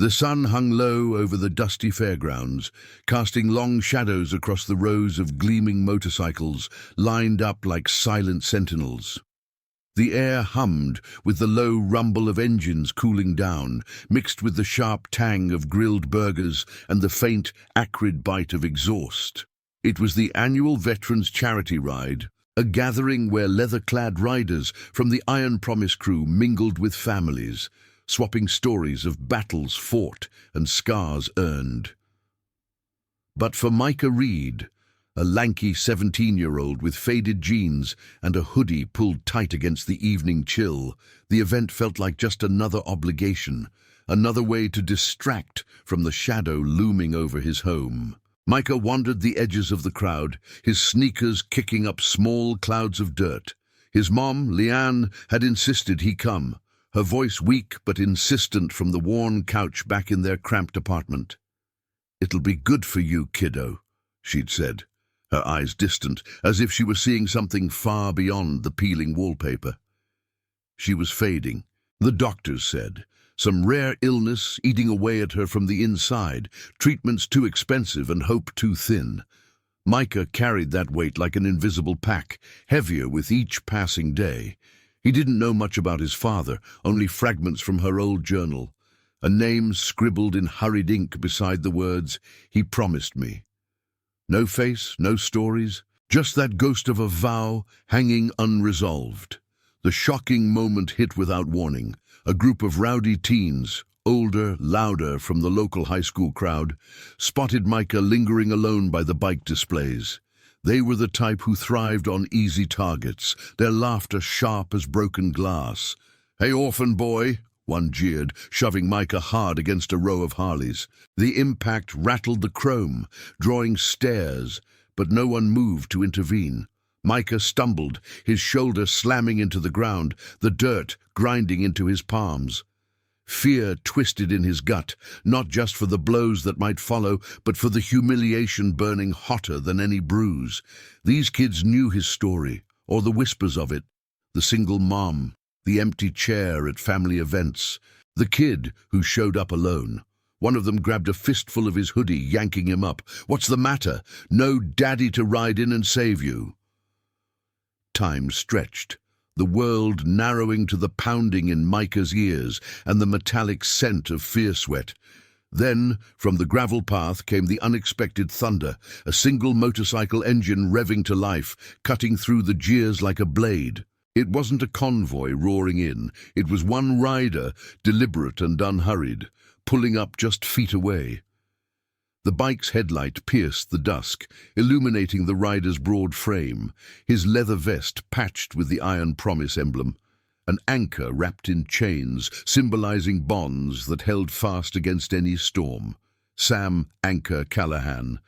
The sun hung low over the dusty fairgrounds, casting long shadows across the rows of gleaming motorcycles lined up like silent sentinels. The air hummed with the low rumble of engines cooling down, mixed with the sharp tang of grilled burgers and the faint, acrid bite of exhaust. It was the annual Veterans Charity Ride, a gathering where leather-clad riders from the Iron Promise crew mingled with families, swapping stories of battles fought and scars earned. But for Micah Reed, a lanky 17-year-old with faded jeans and a hoodie pulled tight against the evening chill, the event felt like just another obligation, another way to distract from the shadow looming over his home. Micah wandered the edges of the crowd, his sneakers kicking up small clouds of dirt. His mom, Leanne, had insisted he come, her voice weak but insistent from the worn couch back in their cramped apartment. "It'll be good for you, kiddo," she'd said, her eyes distant, as if she were seeing something far beyond the peeling wallpaper. She was fading, the doctors said. Some rare illness eating away at her from the inside, treatments too expensive and hope too thin. Micah carried that weight like an invisible pack, heavier with each passing day. He didn't know much about his father, only fragments from her old journal. A name scribbled in hurried ink beside the words, "He promised me." No face, no stories, just that ghost of a vow hanging unresolved. The shocking moment hit without warning. A group of rowdy teens, older, louder from the local high school crowd, spotted Micah lingering alone by the bike displays. They were the type who thrived on easy targets, their laughter sharp as broken glass. "Hey, orphan boy," one jeered, shoving Micah hard against a row of Harleys. The impact rattled the chrome, drawing stares, but no one moved to intervene. Micah stumbled, his shoulder slamming into the ground, the dirt grinding into his palms. Fear twisted in his gut, not just for the blows that might follow, but for the humiliation burning hotter than any bruise. These kids knew his story, or the whispers of it. The single mom, the empty chair at family events, the kid who showed up alone. One of them grabbed a fistful of his hoodie, yanking him up. "What's the matter? No daddy to ride in and save you." Time stretched, the world narrowing to the pounding in Micah's ears and the metallic scent of fear sweat. Then, from the gravel path came the unexpected thunder, a single motorcycle engine revving to life, cutting through the jeers like a blade. It wasn't a convoy roaring in, it was one rider, deliberate and unhurried, pulling up just feet away. The bike's headlight pierced the dusk, illuminating the rider's broad frame, his leather vest patched with the Iron Promise emblem, an anchor wrapped in chains, symbolizing bonds that held fast against any storm. Sam Anchor Callahan,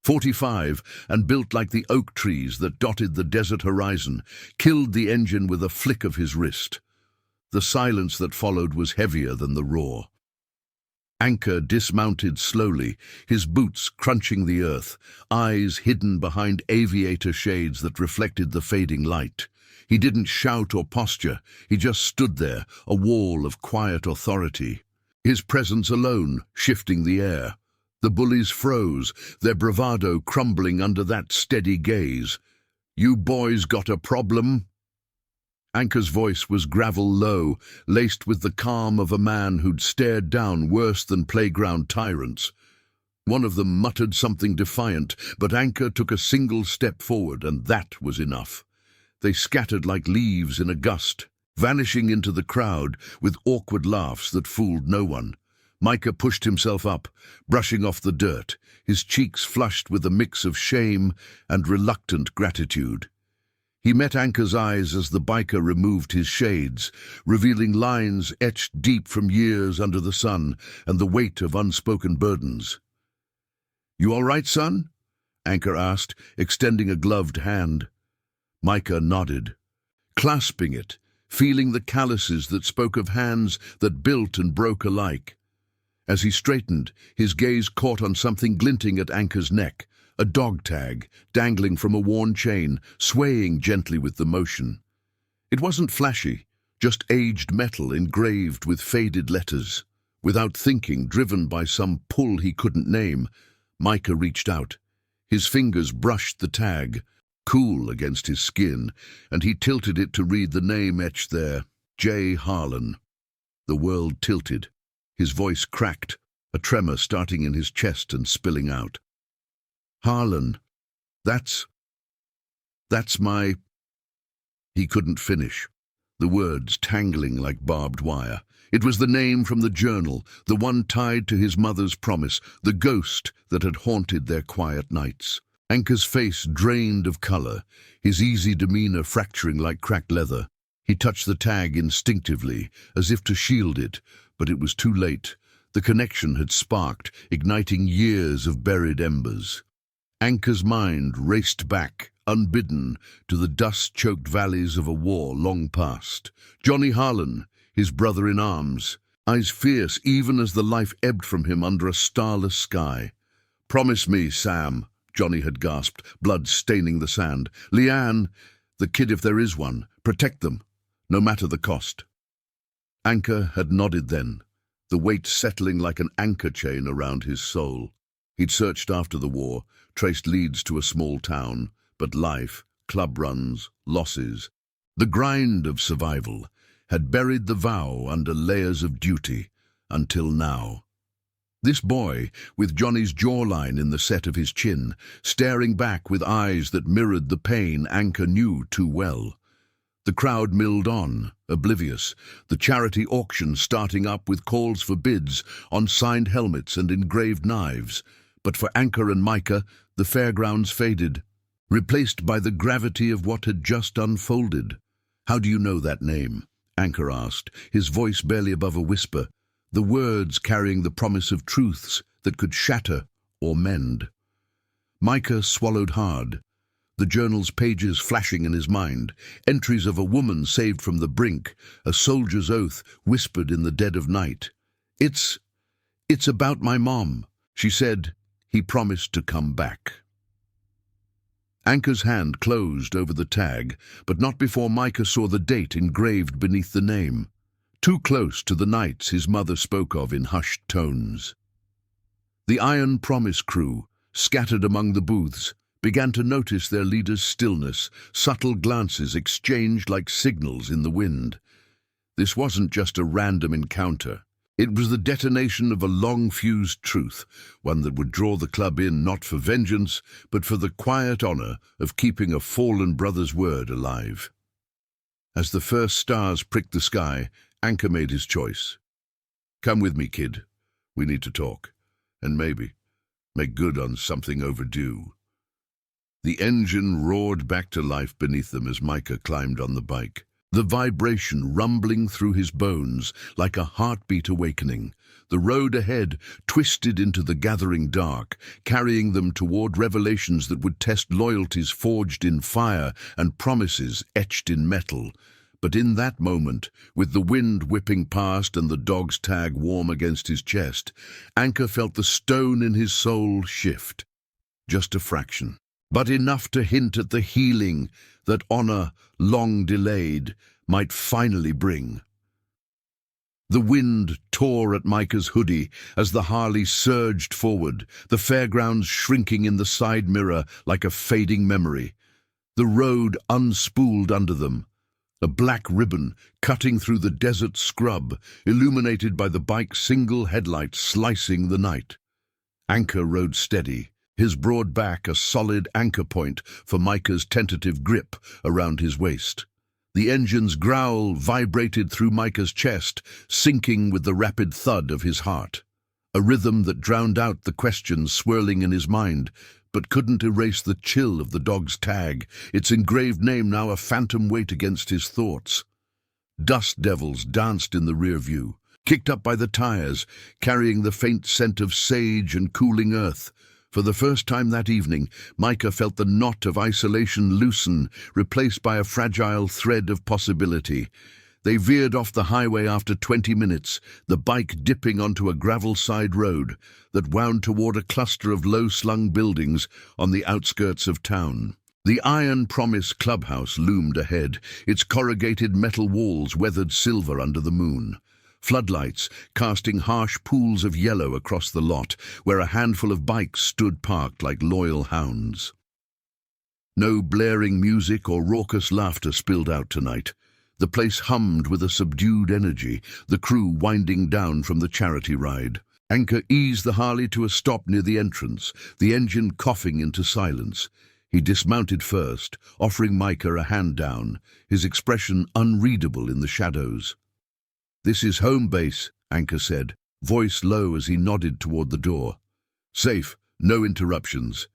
45, and built like the oak trees that dotted the desert horizon, killed the engine with a flick of his wrist. The silence that followed was heavier than the roar. Anchor dismounted slowly, his boots crunching the earth, eyes hidden behind aviator shades that reflected the fading light. He didn't shout or posture, he just stood there, a wall of quiet authority. His presence alone shifting the air. The bullies froze, their bravado crumbling under that steady gaze. "You boys got a problem?" Anchor's voice was gravel low, laced with the calm of a man who'd stared down worse than playground tyrants. One of them muttered something defiant, but Anchor took a single step forward, and that was enough. They scattered like leaves in a gust, vanishing into the crowd with awkward laughs that fooled no one. Micah pushed himself up, brushing off the dirt, his cheeks flushed with a mix of shame and reluctant gratitude. He met Anchor's eyes as the biker removed his shades, revealing lines etched deep from years under the sun and the weight of unspoken burdens. "You all right, son?" Anchor asked, extending a gloved hand. Micah nodded, clasping it, feeling the calluses that spoke of hands that built and broke alike. As he straightened, his gaze caught on something glinting at Anchor's neck, a dog tag dangling from a worn chain, swaying gently with the motion. It wasn't flashy, just aged metal engraved with faded letters. Without thinking, driven by some pull he couldn't name, Micah reached out. His fingers brushed the tag, cool against his skin, and he tilted it to read the name etched there, J. Harlan. The world tilted. His voice cracked, a tremor starting in his chest and spilling out. Harlan, that's my... He couldn't finish, the words tangling like barbed wire. It was the name from the journal, the one tied to his mother's promise, the ghost that had haunted their quiet nights. Anchor's face drained of color, his easy demeanor fracturing like cracked leather. He touched the tag instinctively, as if to shield it, but it was too late. The connection had sparked, igniting years of buried embers. Anchor's mind raced back, unbidden, to the dust-choked valleys of a war long past. Johnny Harlan, his brother in arms, eyes fierce even as the life ebbed from him under a starless sky. "Promise me, Sam," Johnny had gasped, blood staining the sand. "Leanne, the kid if there is one, protect them, no matter the cost." Anchor had nodded then, the weight settling like an anchor chain around his soul. He'd searched after the war, traced leads to a small town, but life, club runs, losses, the grind of survival, had buried the vow under layers of duty, until now. This boy, with Johnny's jawline in the set of his chin, staring back with eyes that mirrored the pain Anchor knew too well. The crowd milled on, oblivious, the charity auction starting up with calls for bids on signed helmets and engraved knives. But for Anchor and Micah, the fairgrounds faded, replaced by the gravity of what had just unfolded. "How do you know that name?" Anchor asked, his voice barely above a whisper, the words carrying the promise of truths that could shatter or mend. Micah swallowed hard, the journal's pages flashing in his mind, entries of a woman saved from the brink, a soldier's oath whispered in the dead of night. It's about my mom," she said. "He promised to come back." Anchor's hand closed over the tag, but not before Micah saw the date engraved beneath the name, too close to the nights his mother spoke of in hushed tones. The Iron Promise crew, scattered among the booths, began to notice their leader's stillness, subtle glances exchanged like signals in the wind. This wasn't just a random encounter. It was the detonation of a long-fused truth, one that would draw the club in not for vengeance, but for the quiet honor of keeping a fallen brother's word alive. As the first stars pricked the sky, Anchor made his choice. "Come with me, kid. We need to talk, and maybe make good on something overdue." The engine roared back to life beneath them as Micah climbed on the bike, the vibration rumbling through his bones like a heartbeat awakening. The road ahead twisted into the gathering dark, carrying them toward revelations that would test loyalties forged in fire and promises etched in metal. But in that moment, with the wind whipping past and the dog's tag warm against his chest, Anchor felt the stone in his soul shift. Just a fraction, but enough to hint at the healing that honor, long delayed, might finally bring. The wind tore at Micah's hoodie as the Harley surged forward, the fairgrounds shrinking in the side mirror like a fading memory. The road unspooled under them, a black ribbon cutting through the desert scrub, illuminated by the bike's single headlight slicing the night. Anchor rode steady, his broad back a solid anchor point for Micah's tentative grip around his waist. The engine's growl vibrated through Micah's chest, syncing with the rapid thud of his heart. A rhythm that drowned out the questions swirling in his mind, but couldn't erase the chill of the dog's tag, its engraved name now a phantom weight against his thoughts. Dust devils danced in the rear view, kicked up by the tires, carrying the faint scent of sage and cooling earth. For the first time that evening, Micah felt the knot of isolation loosen, replaced by a fragile thread of possibility. They veered off the highway after 20 minutes, the bike dipping onto a gravel side road that wound toward a cluster of low-slung buildings on the outskirts of town. The Iron Promise clubhouse loomed ahead, its corrugated metal walls weathered silver under the moon. floodlights casting harsh pools of yellow across the lot, where a handful of bikes stood parked like loyal hounds. No blaring music or raucous laughter spilled out tonight. The place hummed with a subdued energy, the crew winding down from the charity ride. Anchor eased the Harley to a stop near the entrance, the engine coughing into silence. He dismounted first, offering Micah a hand down, his expression unreadable in the shadows. "This is home base," Anchor said, voice low as he nodded toward the door. "Safe, no interruptions."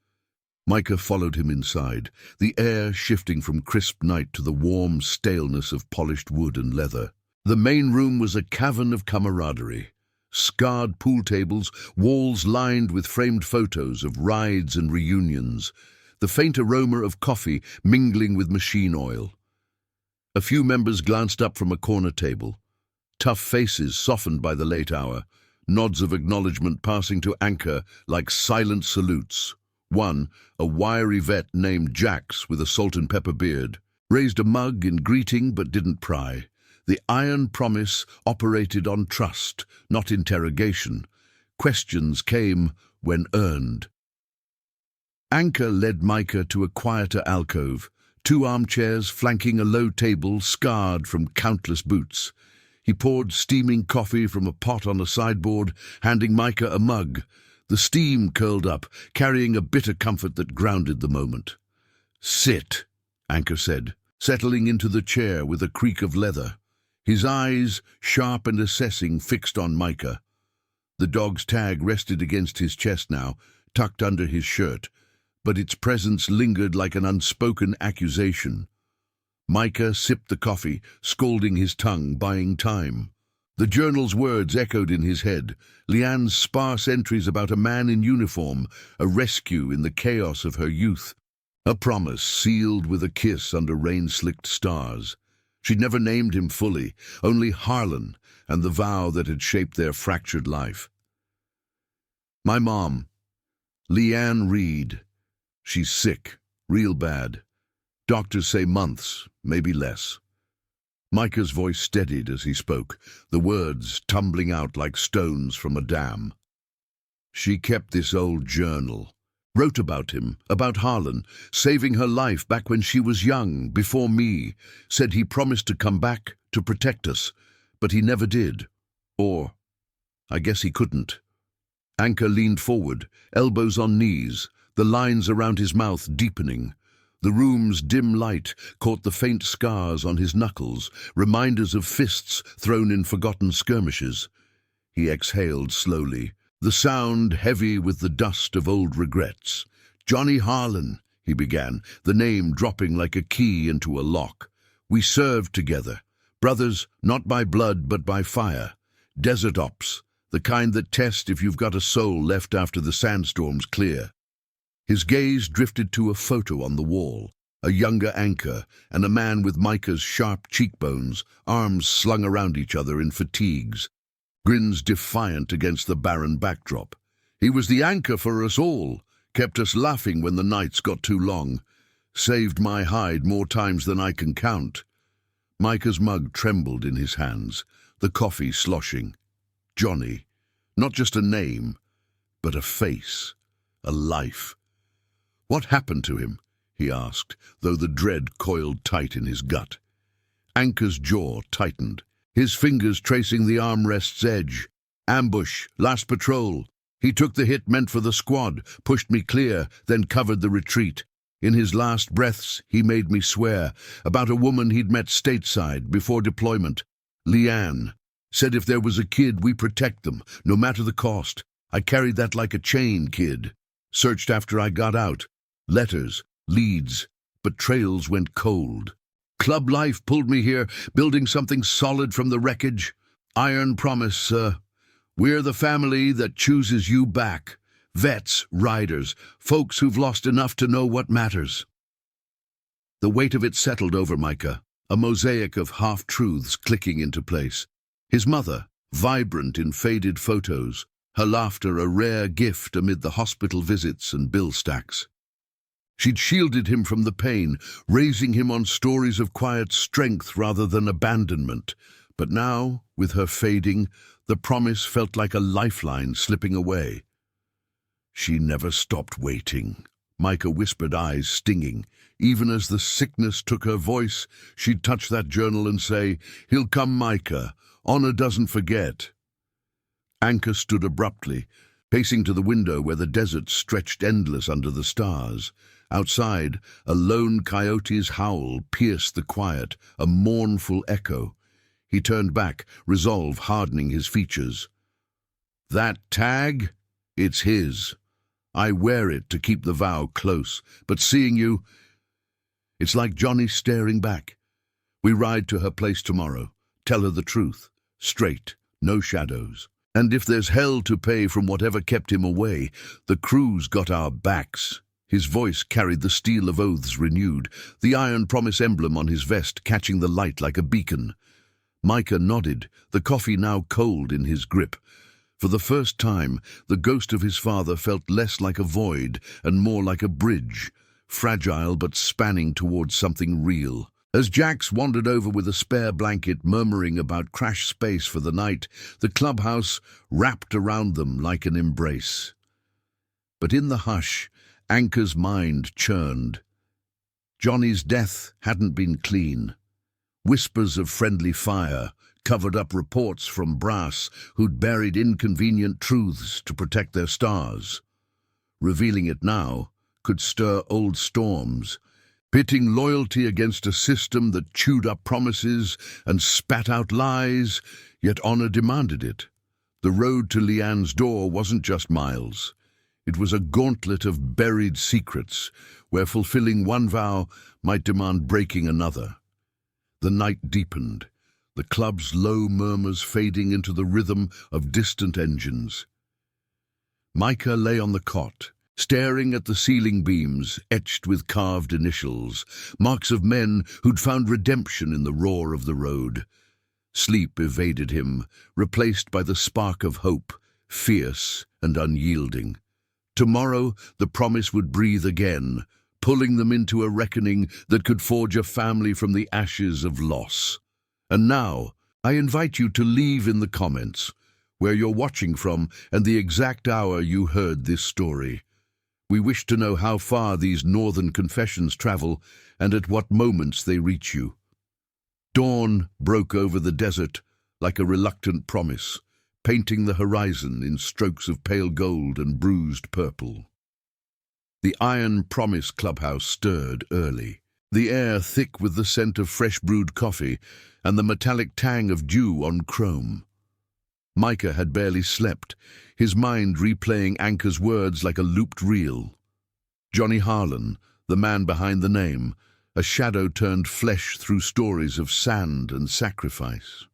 Micah followed him inside, the air shifting from crisp night to the warm staleness of polished wood and leather. The main room was a cavern of camaraderie. Scarred pool tables, walls lined with framed photos of rides and reunions, the faint aroma of coffee mingling with machine oil. A few members glanced up from a corner table, tough faces softened by the late hour, nods of acknowledgement passing to Anchor like silent salutes. One, a wiry vet named Jax with a salt and pepper beard, raised a mug in greeting but didn't pry. The iron promise operated on trust, not interrogation. Questions came when earned. Anchor led Micah to a quieter alcove, 2 armchairs flanking a low table scarred from countless boots. He poured steaming coffee from a pot on a sideboard, handing Micah a mug. The steam curled up, carrying a bitter comfort that grounded the moment. "Sit," Anchor said, settling into the chair with a creak of leather. His eyes, sharp and assessing, fixed on Micah. The dog's tag rested against his chest now, tucked under his shirt, but its presence lingered like an unspoken accusation. Micah sipped the coffee, scalding his tongue, buying time. The journal's words echoed in his head, Leanne's sparse entries about a man in uniform, a rescue in the chaos of her youth. A promise sealed with a kiss under rain-slicked stars. She'd never named him fully, only Harlan and the vow that had shaped their fractured life. "My mom, Leanne Reed. She's sick, real bad. Doctors say months, maybe less." Micah's voice steadied as he spoke, the words tumbling out like stones from a dam. "She kept this old journal, wrote about him, about Harlan, saving her life back when she was young, before me, said he promised to come back, to protect us, but he never did. Or, I guess he couldn't." Anchor leaned forward, elbows on knees, the lines around his mouth deepening. The room's dim light caught the faint scars on his knuckles, reminders of fists thrown in forgotten skirmishes. He exhaled slowly, the sound heavy with the dust of old regrets. "Johnny Harlan," he began, the name dropping like a key into a lock. "We served together, brothers not by blood but by fire. Desert ops, the kind that test if you've got a soul left after the sandstorms clear." His gaze drifted to a photo on the wall, a younger Anchor and a man with Micah's sharp cheekbones, arms slung around each other in fatigues, grins defiant against the barren backdrop. "He was the anchor for us all, kept us laughing when the nights got too long, saved my hide more times than I can count." Micah's mug trembled in his hands, the coffee sloshing. Johnny, not just a name, but a face, a life. "What happened to him?" he asked, though the dread coiled tight in his gut. Anchor's jaw tightened, his fingers tracing the armrest's edge. "Ambush, last patrol. He took the hit meant for the squad, pushed me clear, then covered the retreat. In his last breaths, he made me swear, about a woman he'd met stateside before deployment. Leanne. Said if there was a kid, we protect them, no matter the cost. I carried that like a chain, kid. Searched after I got out. Letters, leads, but trails went cold. Club life pulled me here, building something solid from the wreckage. Iron promise, sir. We're the family that chooses you back. Vets, riders, folks who've lost enough to know what matters." The weight of it settled over Micah, a mosaic of half-truths clicking into place. His mother, vibrant in faded photos, her laughter a rare gift amid the hospital visits and bill stacks. She'd shielded him from the pain, raising him on stories of quiet strength rather than abandonment. But now, with her fading, the promise felt like a lifeline slipping away. She never stopped waiting. Micah whispered, eyes stinging. Even as the sickness took her voice, she'd touch that journal and say, "He'll come, Micah. Honor doesn't forget." Anchor stood abruptly, pacing to the window where the desert stretched endless under the stars. Outside, a lone coyote's howl pierced the quiet, a mournful echo. He turned back, resolve hardening his features. "That tag? It's his. I wear it to keep the vow close, but seeing you, it's like Johnny staring back. We ride to her place tomorrow, tell her the truth, straight, no shadows. And if there's hell to pay from whatever kept him away, the crew's got our backs." His voice carried the steel of oaths renewed, the iron promise emblem on his vest catching the light like a beacon. Micah nodded, the coffee now cold in his grip. For the first time, the ghost of his father felt less like a void and more like a bridge, fragile but spanning towards something real. As Jax wandered over with a spare blanket, murmuring about crash space for the night, the clubhouse wrapped around them like an embrace. But in the hush, Anchor's mind churned. Johnny's death hadn't been clean. Whispers of friendly fire covered up reports from brass who'd buried inconvenient truths to protect their stars. Revealing it now could stir old storms, pitting loyalty against a system that chewed up promises and spat out lies, yet honor demanded it. The road to Leanne's door wasn't just miles. It was a gauntlet of buried secrets, where fulfilling one vow might demand breaking another. The night deepened, the club's low murmurs fading into the rhythm of distant engines. Micah lay on the cot, staring at the ceiling beams etched with carved initials, marks of men who'd found redemption in the roar of the road. Sleep evaded him, replaced by the spark of hope, fierce and unyielding. Tomorrow, the promise would breathe again, pulling them into a reckoning that could forge a family from the ashes of loss. And now, I invite you to leave in the comments where you're watching from and the exact hour you heard this story. We wish to know how far these northern confessions travel and at what moments they reach you. Dawn broke over the desert like a reluctant promise, painting the horizon in strokes of pale gold and bruised purple. The Iron Promise clubhouse stirred early, the air thick with the scent of fresh brewed coffee and the metallic tang of dew on chrome. Micah had barely slept, his mind replaying Anchor's words like a looped reel. Johnny Harlan, the man behind the name, a shadow turned flesh through stories of sand and sacrifice.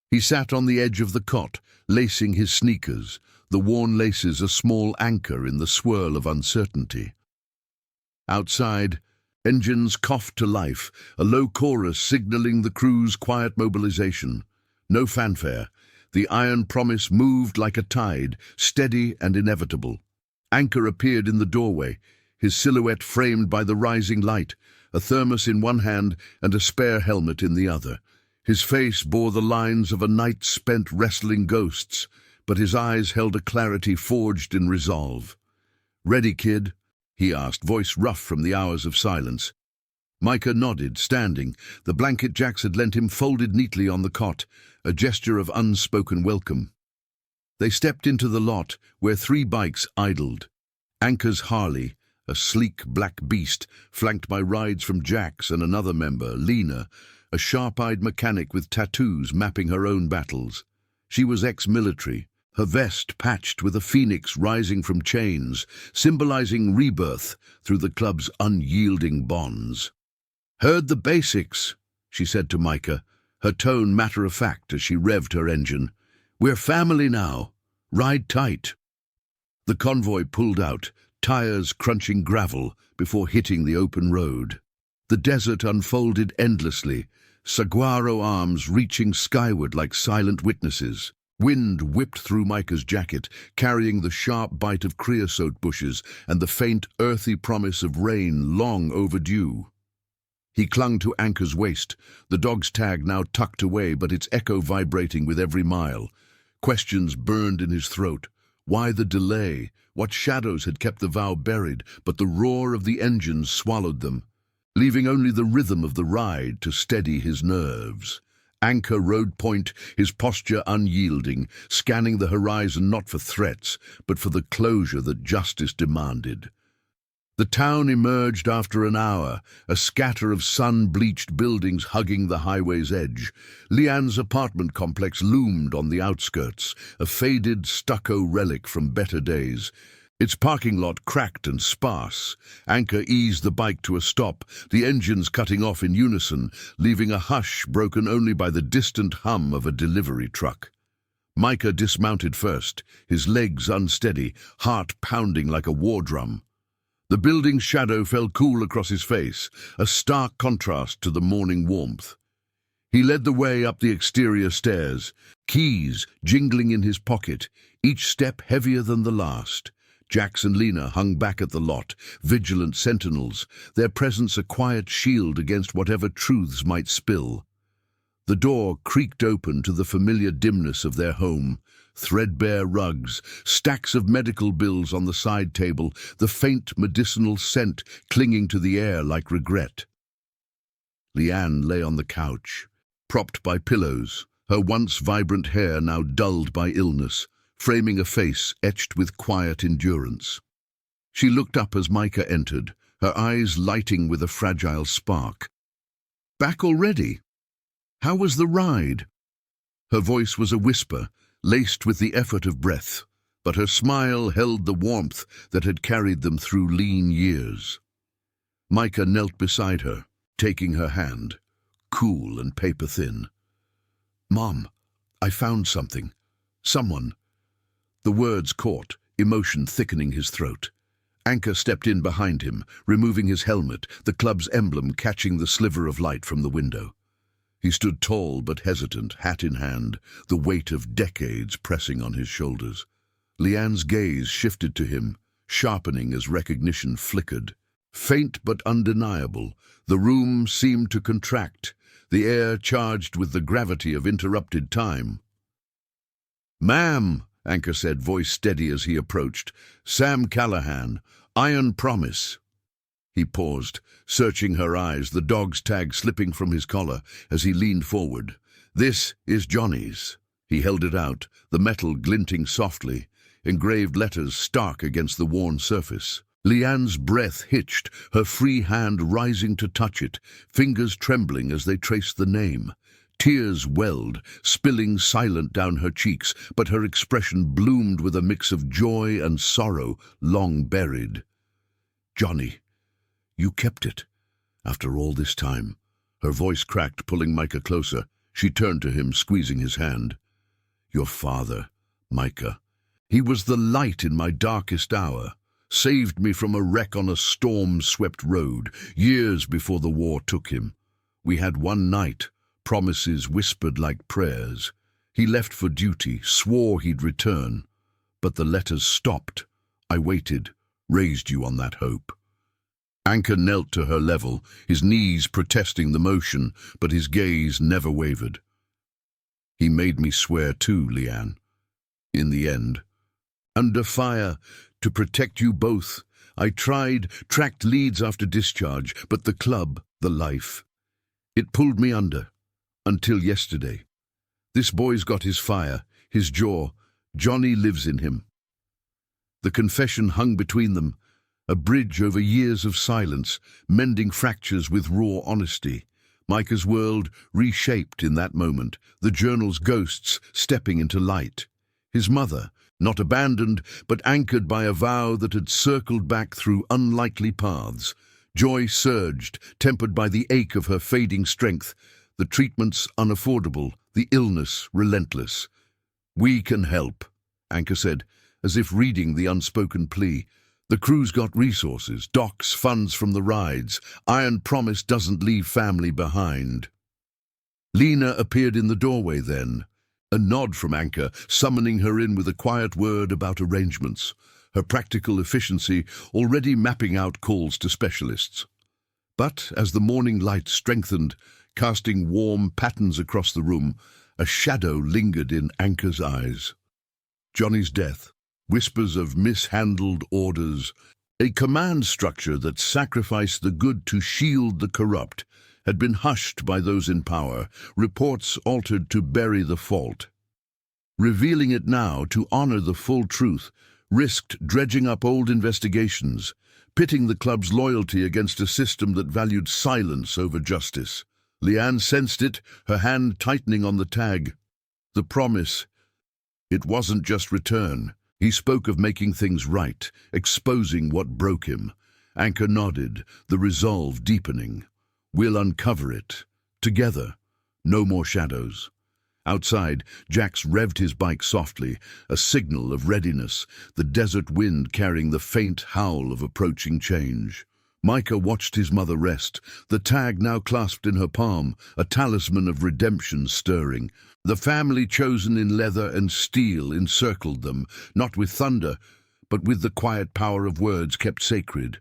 He sat on the edge of the cot, lacing his sneakers, the worn laces a small anchor in the swirl of uncertainty. Outside, engines coughed to life, a low chorus signaling the crew's quiet mobilization. No fanfare. The Iron Promise moved like a tide, steady and inevitable. Anchor appeared in the doorway, his silhouette framed by the rising light, a thermos in one hand and a spare helmet in the other. His face bore the lines of a night spent wrestling ghosts, but his eyes held a clarity forged in resolve. "Ready, kid?" he asked, voice rough from the hours of silence. Micah nodded, standing, the blanket Jax had lent him folded neatly on the cot, a gesture of unspoken welcome. They stepped into the lot, where 3 bikes idled. Anchor's Harley, a sleek black beast, flanked by rides from Jax and another member, Lena, a sharp-eyed mechanic with tattoos mapping her own battles. She was ex-military, her vest patched with a phoenix rising from chains, symbolizing rebirth through the club's unyielding bonds. "Heard the basics," she said to Micah, her tone matter-of-fact as she revved her engine. "We're family now. Ride tight." The convoy pulled out, tires crunching gravel before hitting the open road. The desert unfolded endlessly, saguaro arms reaching skyward like silent witnesses. Wind whipped through Micah's jacket, carrying the sharp bite of creosote bushes and the faint, earthy promise of rain long overdue. He clung to Anchor's waist, the dog's tag now tucked away but its echo vibrating with every mile. Questions burned in his throat. Why the delay? What shadows had kept the vow buried? But the roar of the engines swallowed them, leaving only the rhythm of the ride to steady his nerves. Anchor rode point, his posture unyielding, scanning the horizon not for threats, but for the closure that justice demanded. The town emerged after an hour, a scatter of sun-bleached buildings hugging the highway's edge. Leanne's apartment complex loomed on the outskirts, a faded stucco relic from better days. Its parking lot cracked and sparse. Anchor eased the bike to a stop, the engines cutting off in unison, leaving a hush broken only by the distant hum of a delivery truck. Micah dismounted first, his legs unsteady, heart pounding like a war drum. The building's shadow fell cool across his face, a stark contrast to the morning warmth. He led the way up the exterior stairs, keys jingling in his pocket, each step heavier than the last. Jax and Lena hung back at the lot, vigilant sentinels, their presence a quiet shield against whatever truths might spill. The door creaked open to the familiar dimness of their home. Threadbare rugs, stacks of medical bills on the side table, the faint medicinal scent clinging to the air like regret. Leanne lay on the couch, propped by pillows, her once vibrant hair now dulled by illness, framing a face etched with quiet endurance. She looked up as Micah entered, her eyes lighting with a fragile spark. "Back already? How was the ride?" Her voice was a whisper, laced with the effort of breath, but her smile held the warmth that had carried them through lean years. Micah knelt beside her, taking her hand, cool and paper-thin. "Mom, I found something. Someone." The words caught, emotion thickening his throat. Anchor stepped in behind him, removing his helmet, the club's emblem catching the sliver of light from the window. He stood tall but hesitant, hat in hand, the weight of decades pressing on his shoulders. Leanne's gaze shifted to him, sharpening as recognition flickered. Faint but undeniable, the room seemed to contract, the air charged with the gravity of interrupted time. "Ma'am," Anchor said, voice steady as he approached. "Sam Callahan, Iron Promise." He paused, searching her eyes, the dog's tag slipping from his collar as he leaned forward. "This is Johnny's." He held it out, the metal glinting softly, engraved letters stark against the worn surface. Leanne's breath hitched, her free hand rising to touch it, fingers trembling as they traced the name. Tears welled, spilling silent down her cheeks, but her expression bloomed with a mix of joy and sorrow long buried. "Johnny, you kept it, after all this time." Her voice cracked, pulling Micah closer. She turned to him, squeezing his hand. "Your father, Micah. He was the light in my darkest hour, saved me from a wreck on a storm-swept road, years before the war took him. We had one night, promises whispered like prayers. He left for duty, swore he'd return. But the letters stopped. I waited, raised you on that hope." Anchor knelt to her level, his knees protesting the motion, but his gaze never wavered. "He made me swear too, Leanne. In the end. Under fire, to protect you both. I tried, tracked leads after discharge, but the club, the life. It pulled me under. Until yesterday. This boy's got his fire, his jaw. Johnny lives in him." The confession hung between them, a bridge over years of silence, mending fractures with raw honesty. Micah's world reshaped in that moment, the journal's ghosts stepping into light. His mother, not abandoned, but anchored by a vow that had circled back through unlikely paths. Joy surged, tempered by the ache of her fading strength, the treatments unaffordable, the illness relentless. "We can help," Anchor said, as if reading the unspoken plea. "The crew's got resources, docks, funds from the rides. Iron Promise doesn't leave family behind." Lena appeared in the doorway then, a nod from Anchor, summoning her in with a quiet word about arrangements, her practical efficiency already mapping out calls to specialists. But as the morning light strengthened, casting warm patterns across the room, a shadow lingered in Anchor's eyes. Johnny's death, whispers of mishandled orders, a command structure that sacrificed the good to shield the corrupt, had been hushed by those in power, reports altered to bury the fault. Revealing it now to honor the full truth risked dredging up old investigations, pitting the club's loyalty against a system that valued silence over justice. Leanne sensed it, her hand tightening on the tag. The promise. It wasn't just return. He spoke of making things right, exposing what broke him. Anchor nodded, the resolve deepening. We'll uncover it. Together. No more shadows. Outside, Jax revved his bike softly, a signal of readiness, the desert wind carrying the faint howl of approaching change. Micah watched his mother rest, the tag now clasped in her palm, a talisman of redemption stirring. The family chosen in leather and steel encircled them, not with thunder, but with the quiet power of words kept sacred.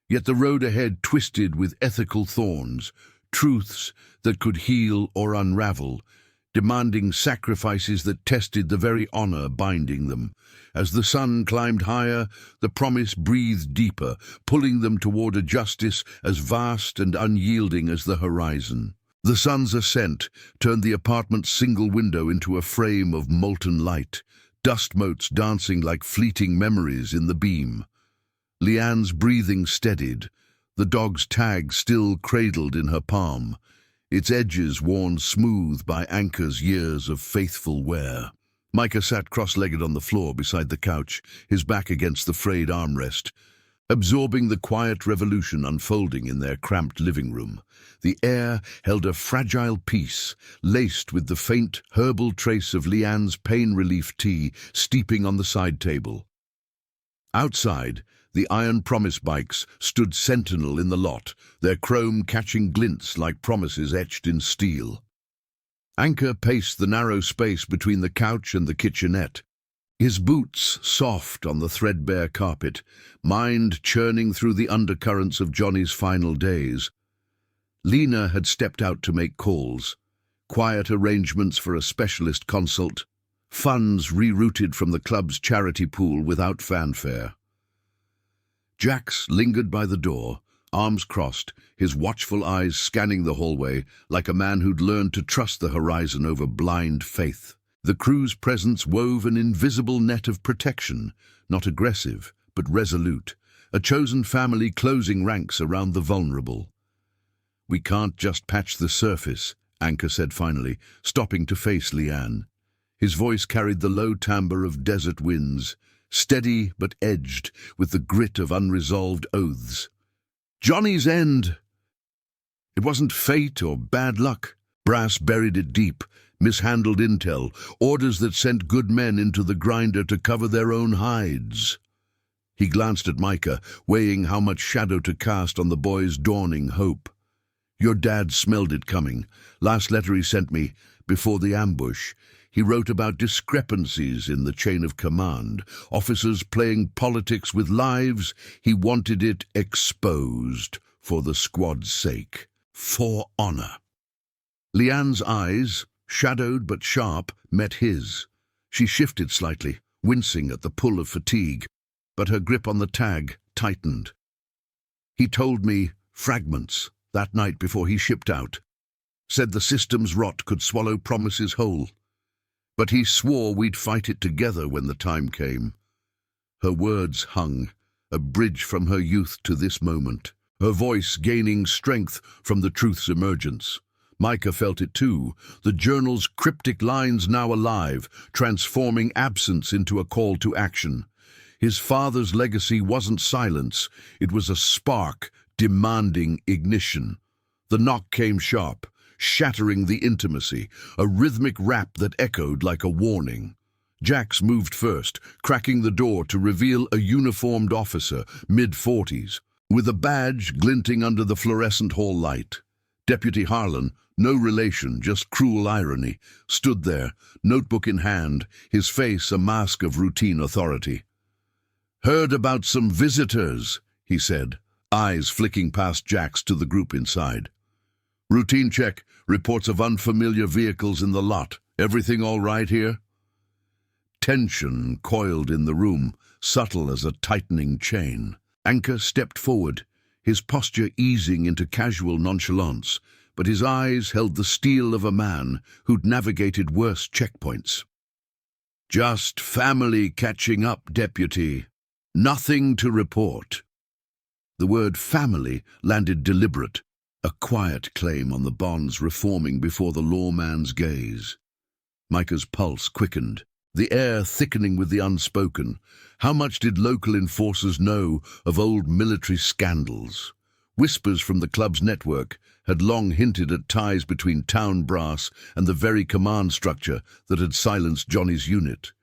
Yet the road ahead twisted with ethical thorns, truths that could heal or unravel, demanding sacrifices that tested the very honor binding them. As the sun climbed higher, the promise breathed deeper, pulling them toward a justice as vast and unyielding as the horizon. The sun's ascent turned the apartment's single window into a frame of molten light, dust motes dancing like fleeting memories in the beam. Leanne's breathing steadied, the dog's tag still cradled in her palm, its edges worn smooth by Anchor's years of faithful wear. Micah sat cross-legged on the floor beside the couch, his back against the frayed armrest, absorbing the quiet revolution unfolding in their cramped living room. The air held a fragile peace, laced with the faint herbal trace of Leanne's pain relief tea steeping on the side table. Outside, the iron promise bikes stood sentinel in the lot, their chrome catching glints like promises etched in steel. Anchor paced the narrow space between the couch and the kitchenette, his boots soft on the threadbare carpet, mind churning through the undercurrents of Johnny's final days. Lena had stepped out to make calls, quiet arrangements for a specialist consult, funds rerouted from the club's charity pool without fanfare. Jax lingered by the door, arms crossed, his watchful eyes scanning the hallway like a man who'd learned to trust the horizon over blind faith. The crew's presence wove an invisible net of protection, not aggressive, but resolute, a chosen family closing ranks around the vulnerable. "We can't just patch the surface," Anchor said finally, stopping to face Leanne. His voice carried the low timbre of desert winds, steady but edged with the grit of unresolved oaths. "Johnny's end." It wasn't fate or bad luck. Brass buried it deep, mishandled intel, orders that sent good men into the grinder to cover their own hides. He glanced at Micah, weighing how much shadow to cast on the boy's dawning hope. "Your dad smelled it coming. Last letter he sent me, before the ambush. He wrote about discrepancies in the chain of command, officers playing politics with lives. He wanted it exposed for the squad's sake, for honor." Leanne's eyes, shadowed but sharp, met his. She shifted slightly, wincing at the pull of fatigue, but her grip on the tag tightened. "He told me fragments that night before he shipped out. Said the system's rot could swallow promises whole. But he swore we'd fight it together when the time came." Her words hung, a bridge from her youth to this moment, her voice gaining strength from the truth's emergence. Micah felt it too, the journal's cryptic lines now alive, transforming absence into a call to action. His father's legacy wasn't silence, it was a spark demanding ignition. The knock came sharp, shattering the intimacy, a rhythmic rap that echoed like a warning. Jax moved first, cracking the door to reveal a uniformed officer, mid-40s, with a badge glinting under the fluorescent hall light. Deputy Harlan, no relation, just cruel irony, stood there, notebook in hand, his face a mask of routine authority. "Heard about some visitors," he said, eyes flicking past Jack's to the group inside. "Routine check. Reports of unfamiliar vehicles in the lot. Everything all right here?" Tension coiled in the room, subtle as a tightening chain. Anchor stepped forward, his posture easing into casual nonchalance, but his eyes held the steel of a man who'd navigated worse checkpoints. "Just family catching up, Deputy. Nothing to report." The word family landed deliberate, a quiet claim on the bonds reforming before the lawman's gaze. Micah's pulse quickened, the air thickening with the unspoken. How much did local enforcers know of old military scandals? Whispers from the club's network had long hinted at ties between town brass and the very command structure that had silenced Johnny's unit.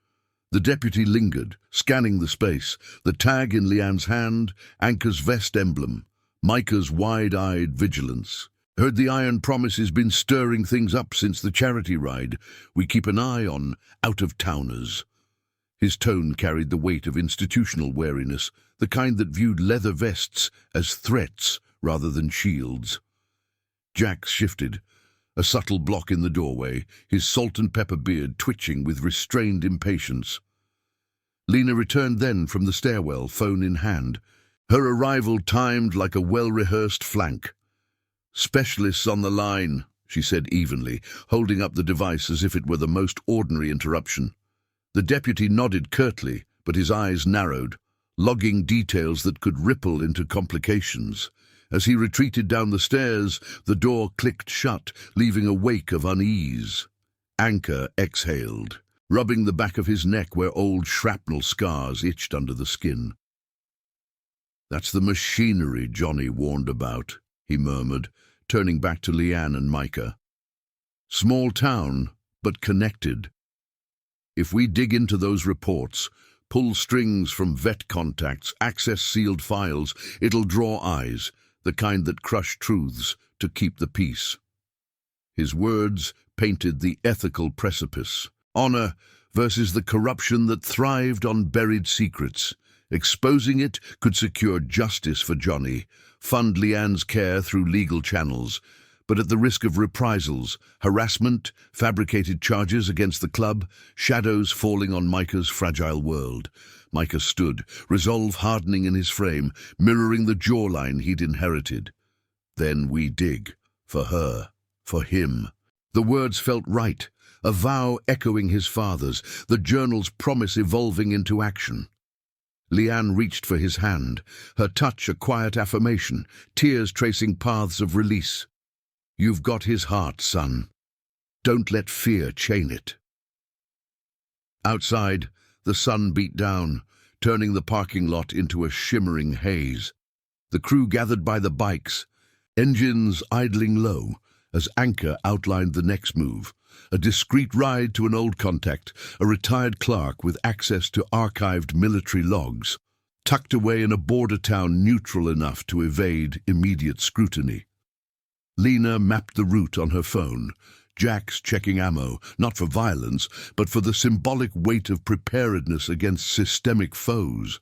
The deputy lingered, scanning the space, the tag in Leanne's hand, Anchor's vest emblem, Micah's wide-eyed vigilance. "Heard the Iron Promise has been stirring things up since the charity ride. We keep an eye on out-of-towners." His tone carried the weight of institutional wariness, the kind that viewed leather vests as threats rather than shields. Jack shifted, a subtle block in the doorway, his salt and pepper beard twitching with restrained impatience. Lena returned then from the stairwell, phone in hand, her arrival timed like a well-rehearsed flank. "Specialists on the line," she said evenly, holding up the device as if it were the most ordinary interruption. The deputy nodded curtly, but his eyes narrowed, logging details that could ripple into complications. As he retreated down the stairs, the door clicked shut, leaving a wake of unease. Anchor exhaled, rubbing the back of his neck where old shrapnel scars itched under the skin. "That's the machinery Johnny warned about," he murmured, turning back to Leanne and Micah. "Small town, but connected. If we dig into those reports, pull strings from vet contacts, access sealed files, it'll draw eyes, the kind that crush truths to keep the peace." His words painted the ethical precipice. Honor versus the corruption that thrived on buried secrets. Exposing it could secure justice for Johnny, fund Leanne's care through legal channels, but at the risk of reprisals, harassment, fabricated charges against the club, shadows falling on Micah's fragile world. Micah stood, resolve hardening in his frame, mirroring the jawline he'd inherited. "Then we dig. For her. For him." The words felt right, a vow echoing his father's, the journal's promise evolving into action. Leanne reached for his hand, her touch a quiet affirmation, tears tracing paths of release. "You've got his heart, son. Don't let fear chain it." Outside, the sun beat down, turning the parking lot into a shimmering haze. The crew gathered by the bikes, engines idling low, as Anchor outlined the next move. A discreet ride to an old contact, a retired clerk with access to archived military logs, tucked away in a border town neutral enough to evade immediate scrutiny. Lena mapped the route on her phone, Jack's checking ammo, not for violence, but for the symbolic weight of preparedness against systemic foes.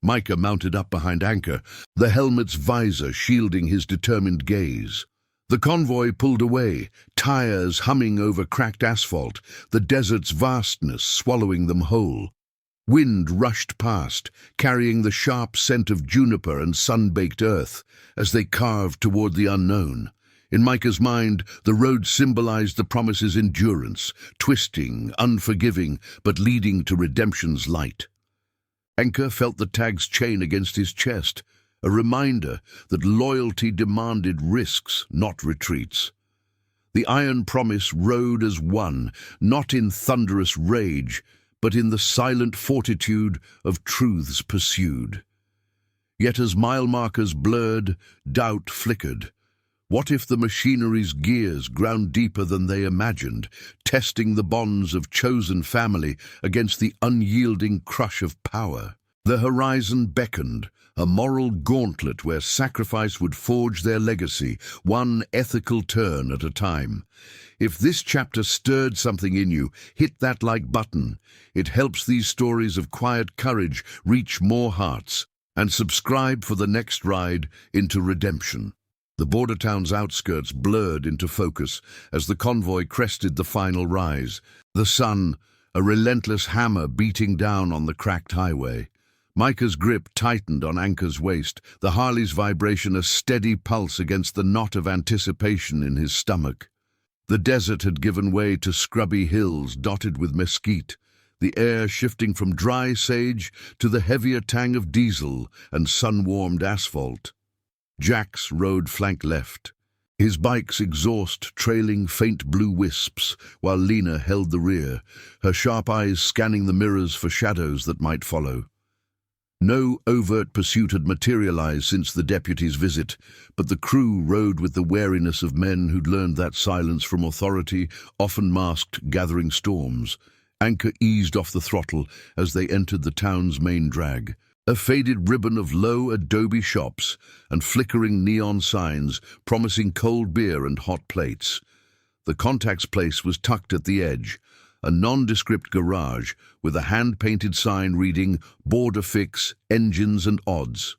Micah mounted up behind Anchor, the helmet's visor shielding his determined gaze. The convoy pulled away, tires humming over cracked asphalt, the desert's vastness swallowing them whole. Wind rushed past, carrying the sharp scent of juniper and sun-baked earth, as they carved toward the unknown. In Micah's mind, the road symbolized the promise's endurance, twisting, unforgiving, but leading to redemption's light. Anchor felt the tag's chain against his chest, a reminder that loyalty demanded risks, not retreats. The Iron Promise rode as one, not in thunderous rage, but in the silent fortitude of truths pursued. Yet as mile markers blurred, doubt flickered. What if the machinery's gears ground deeper than they imagined, testing the bonds of chosen family against the unyielding crush of power? The horizon beckoned, a moral gauntlet where sacrifice would forge their legacy, one ethical turn at a time. If this chapter stirred something in you, hit that like button. It helps these stories of quiet courage reach more hearts. and subscribe for the next ride into redemption. The border town's outskirts blurred into focus as the convoy crested the final rise. The sun, a relentless hammer beating down on the cracked highway. Micah's grip tightened on Anchor's waist, the Harley's vibration a steady pulse against the knot of anticipation in his stomach. The desert had given way to scrubby hills dotted with mesquite, the air shifting from dry sage to the heavier tang of diesel and sun-warmed asphalt. Jax rode flank left, his bike's exhaust trailing faint blue wisps, while Lena held the rear, her sharp eyes scanning the mirrors for shadows that might follow. No overt pursuit had materialized since the deputy's visit, but the crew rode with the wariness of men who'd learned that silence from authority often masked gathering storms. Anchor eased off the throttle as they entered the town's main drag. A faded ribbon of low adobe shops and flickering neon signs promising cold beer and hot plates. The contact's place was tucked at the edge, a nondescript garage with a hand-painted sign reading "Border Fix, Engines and Odds."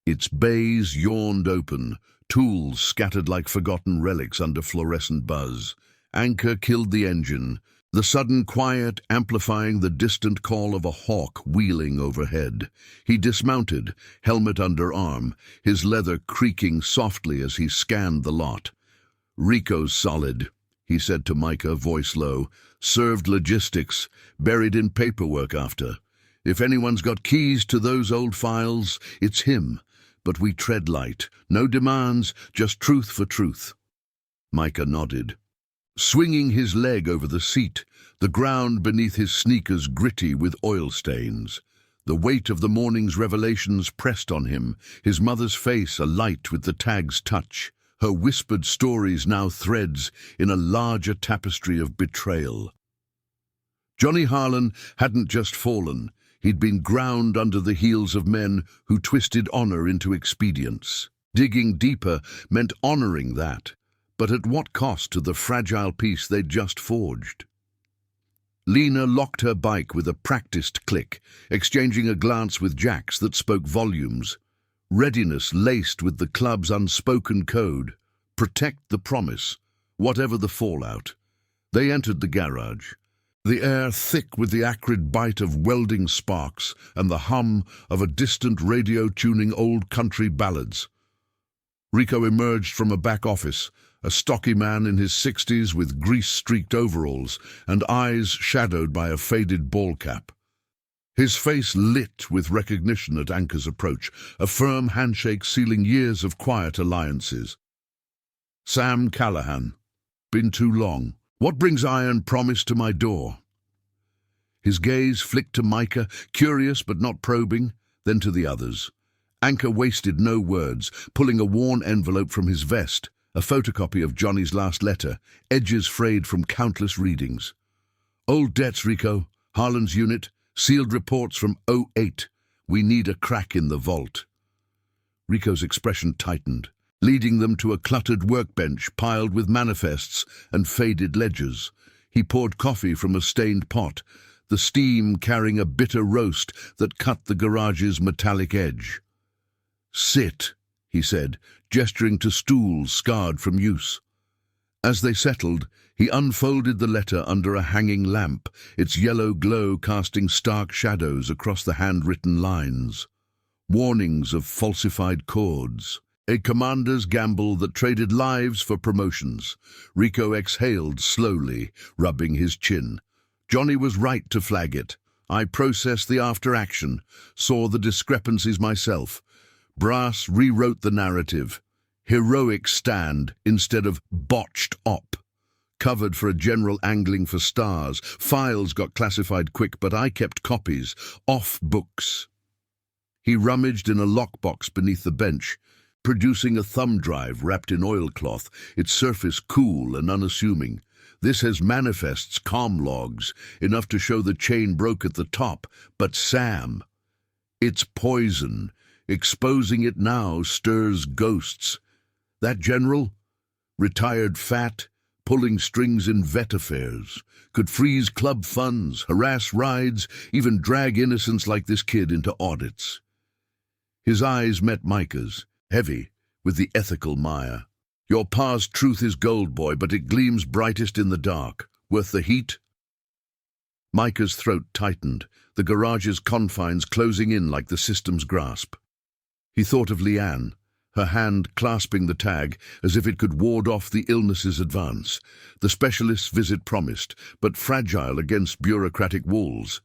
Its bays yawned open, tools scattered like forgotten relics under fluorescent buzz. Anchor killed the engine, the sudden quiet amplifying the distant call of a hawk wheeling overhead. He dismounted, helmet under arm, his leather creaking softly as he scanned the lot. "Rico's solid," he said to Micah, voice low. "Served logistics, buried in paperwork after. If anyone's got keys to those old files, it's him. But we tread light. No demands, just truth for truth." Micah nodded. Swinging his leg over the seat, the ground beneath his sneakers gritty with oil stains. The weight of the morning's revelations pressed on him, his mother's face alight with the tag's touch, her whispered stories now threads in a larger tapestry of betrayal. Johnny Harlan hadn't just fallen, he'd been ground under the heels of men who twisted honor into expedience. Digging deeper meant honoring that, but at what cost to the fragile peace they'd just forged? Lena locked her bike with a practiced click, exchanging a glance with Jax that spoke volumes. Readiness laced with the club's unspoken code. Protect the promise, whatever the fallout. They entered the garage, the air thick with the acrid bite of welding sparks and the hum of a distant radio tuning old country ballads. Rico emerged from a back office, a stocky man in his 60s with grease-streaked overalls and eyes shadowed by a faded ball cap. His face lit with recognition at Anchor's approach, a firm handshake sealing years of quiet alliances. "Sam Callahan. Been too long. What brings iron promise to my door?" His gaze flicked to Micah, curious but not probing, then to the others. Anchor wasted no words, pulling a worn envelope from his vest, a photocopy of Johnny's last letter, edges frayed from countless readings. "Old debts, Rico. Harlan's unit. Sealed reports from '08. We need a crack in the vault." Rico's expression tightened, leading them to a cluttered workbench piled with manifests and faded ledgers. He poured coffee from a stained pot, the steam carrying a bitter roast that cut the garage's metallic edge. "Sit," he said, gesturing to stools scarred from use. As they settled, he unfolded the letter under a hanging lamp, its yellow glow casting stark shadows across the handwritten lines. Warnings of falsified chords. A commander's gamble that traded lives for promotions. Rico exhaled slowly, rubbing his chin. Johnny was right to flag it. I processed the after-action, saw the discrepancies myself. Brass rewrote the narrative. Heroic stand instead of botched op. Covered for a general angling for stars. Files got classified quick, but I kept copies. Off books. He rummaged in a lockbox beneath the bench, producing a thumb drive wrapped in oilcloth, its surface cool and unassuming. This has manifests, comm logs, enough to show the chain broke at the top. But Sam, it's poison. Exposing it now stirs ghosts. That general, retired fat, pulling strings in vet affairs, could freeze club funds, harass rides, even drag innocents like this kid into audits. His eyes met Micah's, heavy with the ethical mire. "Your pa's truth is gold, boy, but it gleams brightest in the dark. Worth the heat?" Micah's throat tightened, the garage's confines closing in like the system's grasp. He thought of Leanne, her hand clasping the tag as if it could ward off the illness's advance. The specialist's visit promised, but fragile against bureaucratic walls.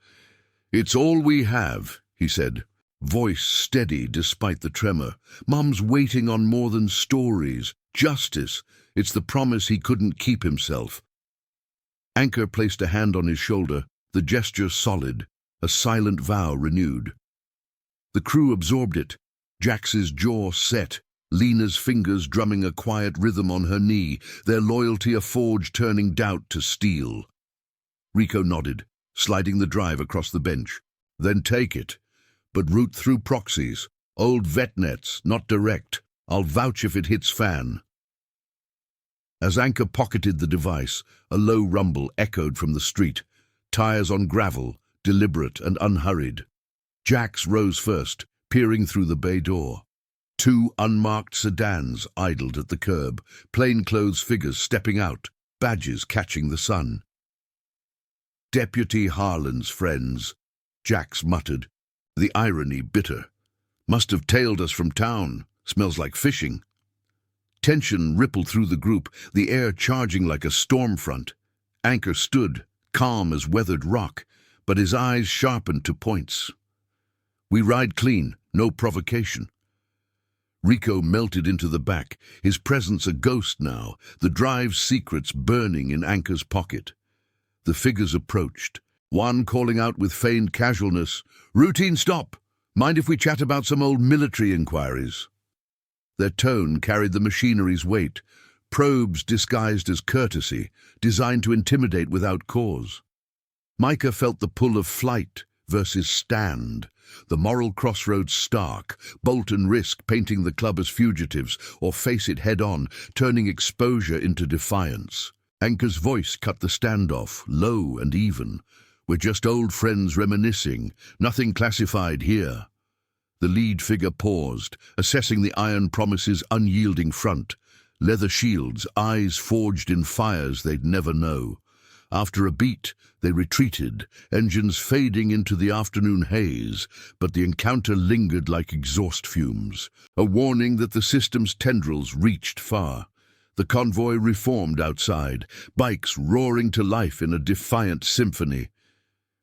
"It's all we have," he said, voice steady despite the tremor. "Mum's waiting on more than stories. Justice. It's the promise he couldn't keep himself." Anchor placed a hand on his shoulder, the gesture solid, a silent vow renewed. The crew absorbed it, Jax's jaw set, Lena's fingers drumming a quiet rhythm on her knee, their loyalty a forge turning doubt to steel. Rico nodded, sliding the drive across the bench. "Then take it, but route through proxies, old vet nets, not direct. I'll vouch if it hits fan." As Anchor pocketed the device, a low rumble echoed from the street, tires on gravel, deliberate and unhurried. Jax rose first, peering through the bay door. Two unmarked sedans idled at the curb, plainclothes figures stepping out, badges catching the sun. "Deputy Harlan's friends," Jax muttered, the irony bitter. "Must have tailed us from town. Smells like fishing." Tension rippled through the group, the air charging like a storm front. Anchor stood, calm as weathered rock, but his eyes sharpened to points. "We ride clean, no provocation." Rico melted into the back, his presence a ghost now, the drive's secrets burning in Anchor's pocket. The figures approached, one calling out with feigned casualness, "Routine stop! Mind if we chat about some old military inquiries?" Their tone carried the machinery's weight, probes disguised as courtesy, designed to intimidate without cause. Micah felt the pull of flight versus stand, the moral crossroads stark, bolt and risk painting the club as fugitives, or face it head-on, turning exposure into defiance. Anchor's voice cut the standoff, low and even. "We're just old friends reminiscing, nothing classified here." The lead figure paused, assessing the Iron Promise's unyielding front. Leather shields, eyes forged in fires they'd never know. After a beat, they retreated, engines fading into the afternoon haze, but the encounter lingered like exhaust fumes, a warning that the system's tendrils reached far. The convoy reformed outside, bikes roaring to life in a defiant symphony.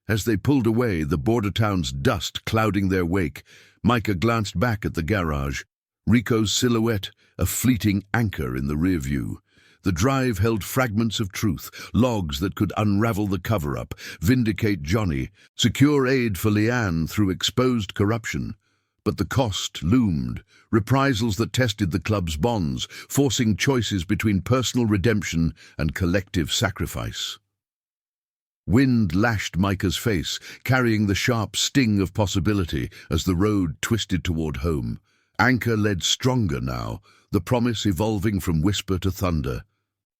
As they pulled away, the border town's dust clouding their wake, Micah glanced back at the garage, Rico's silhouette a fleeting anchor in the rear view. The drive held fragments of truth, logs that could unravel the cover-up, vindicate Johnny, secure aid for Leanne through exposed corruption. But the cost loomed, reprisals that tested the club's bonds, forcing choices between personal redemption and collective sacrifice. Wind lashed Micah's face, carrying the sharp sting of possibility as the road twisted toward home. Anchor led stronger now, the promise evolving from whisper to thunder,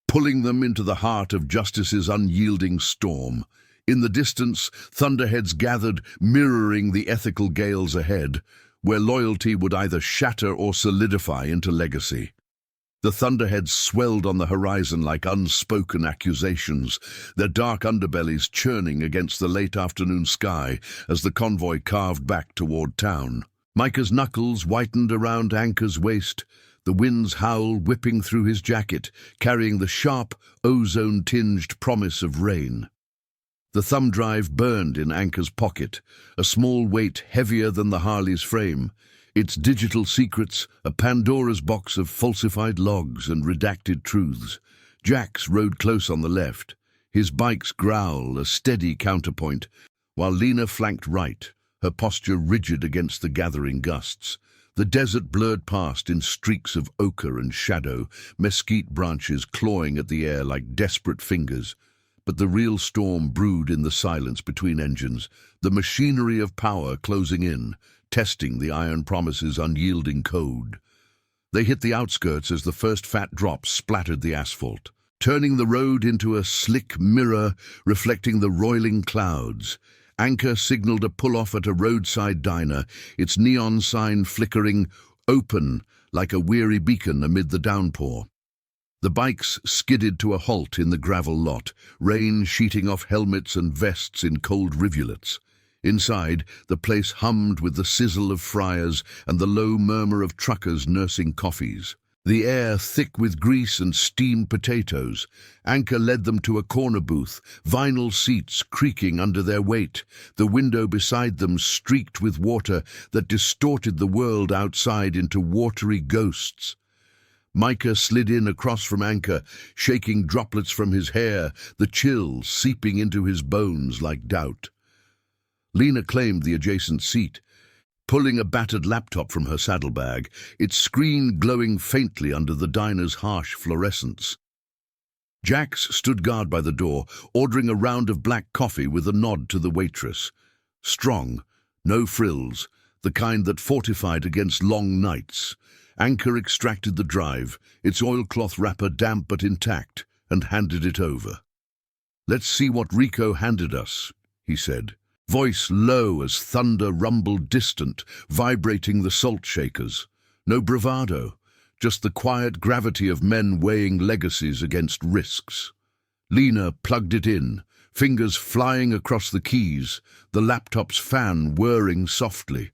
pulling them into the heart of justice's unyielding storm. In the distance, thunderheads gathered, mirroring the ethical gales ahead, where loyalty would either shatter or solidify into legacy. The thunderheads swelled on the horizon like unspoken accusations, their dark underbellies churning against the late afternoon sky as the convoy carved back toward town. Micah's knuckles whitened around Anchor's waist, the wind's howl whipping through his jacket, carrying the sharp, ozone-tinged promise of rain. The thumb drive burned in Anchor's pocket, a small weight heavier than the Harley's frame, its digital secrets a Pandora's box of falsified logs and redacted truths. Jax rode close on the left, his bike's growl a steady counterpoint, while Lena flanked right, her posture rigid against the gathering gusts. The desert blurred past in streaks of ochre and shadow, mesquite branches clawing at the air like desperate fingers. But the real storm brewed in the silence between engines, the machinery of power closing in, testing the Iron Promise's unyielding code. They hit the outskirts as the first fat drops splattered the asphalt, turning the road into a slick mirror reflecting the roiling clouds. Anchor signaled a pull-off at a roadside diner, its neon sign flickering open like a weary beacon amid the downpour. The bikes skidded to a halt in the gravel lot, rain sheeting off helmets and vests in cold rivulets. Inside, the place hummed with the sizzle of fryers and the low murmur of truckers nursing coffees. The air thick with grease and steamed potatoes. Anchor led them to a corner booth, vinyl seats creaking under their weight, the window beside them streaked with water that distorted the world outside into watery ghosts. Micah slid in across from Anchor, shaking droplets from his hair, the chill seeping into his bones like doubt. Lena claimed the adjacent seat, pulling a battered laptop from her saddlebag, its screen glowing faintly under the diner's harsh fluorescence. Jax stood guard by the door, ordering a round of black coffee with a nod to the waitress. Strong, no frills, the kind that fortified against long nights. Anchor extracted the drive, its oilcloth wrapper damp but intact, and handed it over. "Let's see what Rico handed us," he said. Voice low as thunder rumbled distant, vibrating the salt shakers. No bravado, just the quiet gravity of men weighing legacies against risks. Lena plugged it in, fingers flying across the keys, the laptop's fan whirring softly.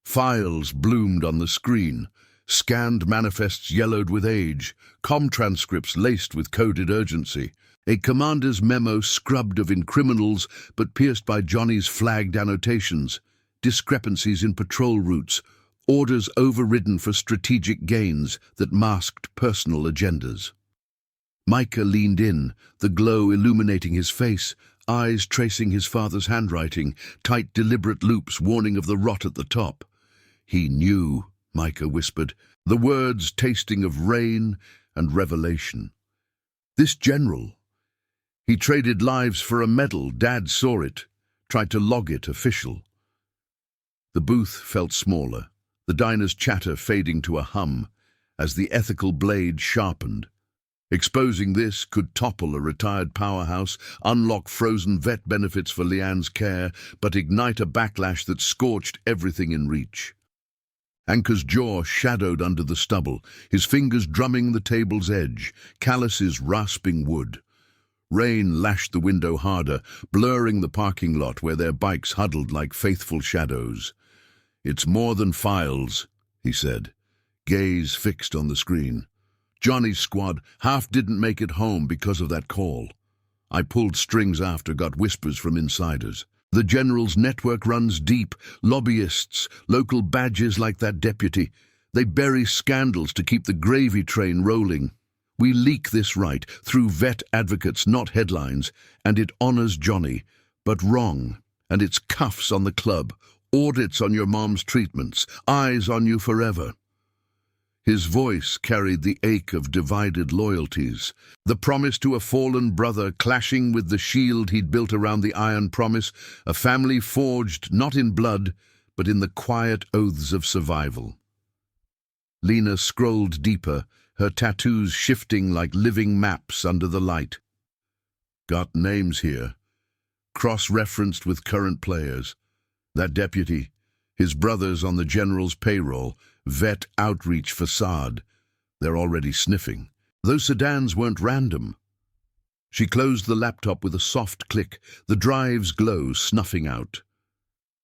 Files bloomed on the screen, scanned manifests yellowed with age, comm transcripts laced with coded urgency. A commander's memo scrubbed of incriminals but pierced by Johnny's flagged annotations, discrepancies in patrol routes, orders overridden for strategic gains that masked personal agendas. Micah leaned in, the glow illuminating his face, eyes tracing his father's handwriting, tight deliberate loops warning of the rot at the top. "He knew," Micah whispered, the words tasting of rain and revelation. "This general. He traded lives for a medal. Dad saw it, tried to log it official." The booth felt smaller, the diner's chatter fading to a hum as the ethical blade sharpened. Exposing this could topple a retired powerhouse, unlock frozen vet benefits for Leanne's care, but ignite a backlash that scorched everything in reach. Anchor's jaw shadowed under the stubble, his fingers drumming the table's edge, calluses rasping wood. Rain lashed the window harder, blurring the parking lot where their bikes huddled like faithful shadows. "It's more than files," he said, gaze fixed on the screen. "Johnny's squad half didn't make it home because of that call. I pulled strings after, got whispers from insiders. The general's network runs deep, lobbyists, local badges like that deputy. They bury scandals to keep the gravy train rolling. We leak this right, through vet advocates, not headlines, and it honors Johnny, but wrong, and it's cuffs on the club, audits on your mom's treatments, eyes on you forever." His voice carried the ache of divided loyalties, the promise to a fallen brother clashing with the shield he'd built around the iron promise, a family forged not in blood, but in the quiet oaths of survival. Lena scrolled deeper, her tattoos shifting like living maps under the light. "Got names here, cross-referenced with current players. That deputy, his brothers on the general's payroll, vet outreach facade. They're already sniffing. Those sedans weren't random." She closed the laptop with a soft click, the drive's glow snuffing out.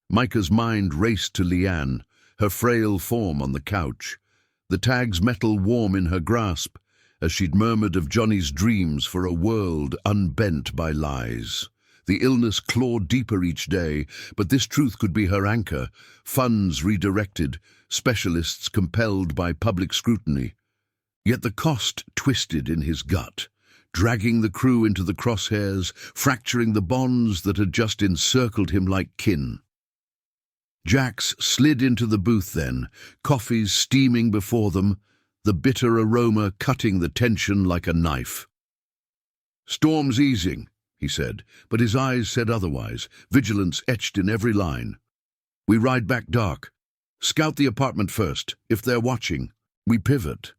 Micah's mind raced to Leanne, her frail form on the couch, the tag's metal warm in her grasp, as she'd murmured of Johnny's dreams for a world unbent by lies. The illness clawed deeper each day, but this truth could be her anchor, funds redirected, specialists compelled by public scrutiny. Yet the cost twisted in his gut, dragging the crew into the crosshairs, fracturing the bonds that had just encircled him like kin. Jax slid into the booth then, coffees steaming before them, the bitter aroma cutting the tension like a knife. "Storm's easing," he said, but his eyes said otherwise, vigilance etched in every line. "We ride back dark. Scout the apartment first, if they're watching. We pivot."